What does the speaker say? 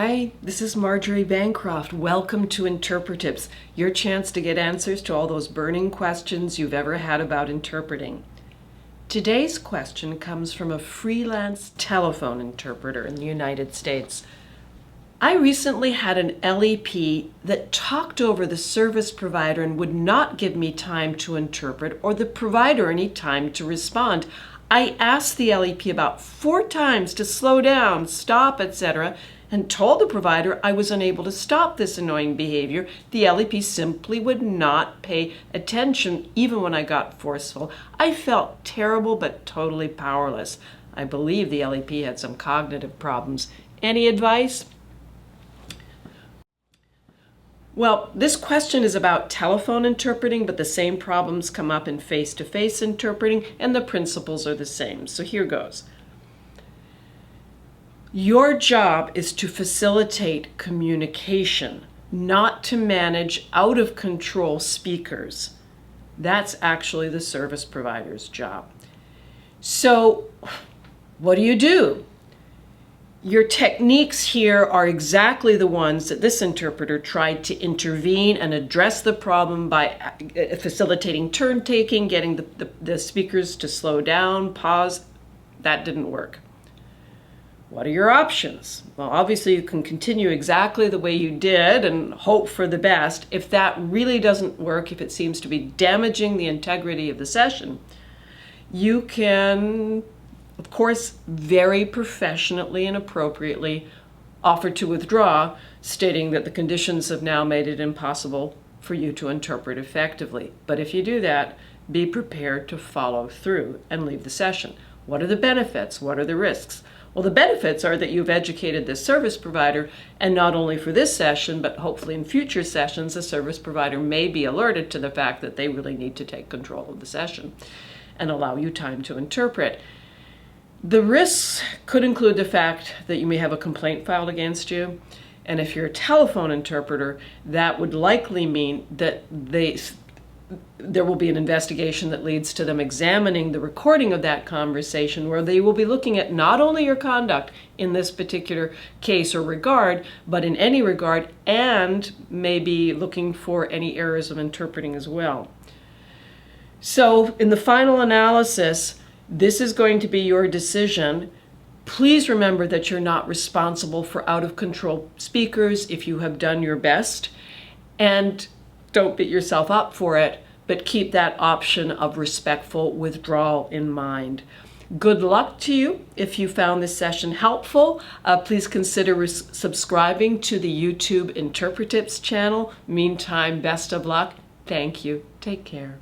Hi, this is Marjorie Bancroft. Welcome to IntepreTIPS, your chance to get answers to all those burning questions you've ever had about interpreting. Today's question comes from a freelance telephone interpreter in the United States. I recently had an LEP that talked over the service provider and would not give me time to interpret or the provider any time to respond. I asked the LEP about 4 times to slow down, stop, etc., and told the provider I was unable to stop this annoying behavior. The LEP simply would not pay attention even when I got forceful. I felt terrible but totally powerless. I believe the LEP had some cognitive problems. Any advice? Well, this question is about telephone interpreting, but the same problems come up in face-to-face interpreting, and the principles are the same. So here goes. Your job is to facilitate communication, not to manage out-of-control speakers. That's actually the service provider's job. So what do? Your techniques here are exactly the ones that this interpreter tried to intervene and address the problem by facilitating turn-taking, getting the speakers to slow down, pause. That didn't work. What are your options? Well, obviously you can continue exactly the way you did and hope for the best. If that really doesn't work, if it seems to be damaging the integrity of the session, you can, of course, very professionally and appropriately offer to withdraw, stating that the conditions have now made it impossible for you to interpret effectively. But if you do that, be prepared to follow through and leave the session. What are the benefits? What are the risks? Well, the benefits are that you've educated the service provider, and not only for this session, but hopefully in future sessions, the service provider may be alerted to the fact that they really need to take control of the session and allow you time to interpret. The risks could include the fact that you may have a complaint filed against you, and if you're a telephone interpreter, that would likely mean that there will be an investigation that leads to them examining the recording of that conversation, where they will be looking at not only your conduct in this particular case or regard, but in any regard, and maybe looking for any errors of interpreting as well. So in the final analysis, this is going to be your decision. Please remember that you're not responsible for out-of-control speakers if you have done your best, and don't beat yourself up for it, but keep that option of respectful withdrawal in mind. Good luck to you. If you found this session helpful, please consider subscribing to the YouTube IntepreTIPS channel. Meantime, best of luck. Thank you. Take care.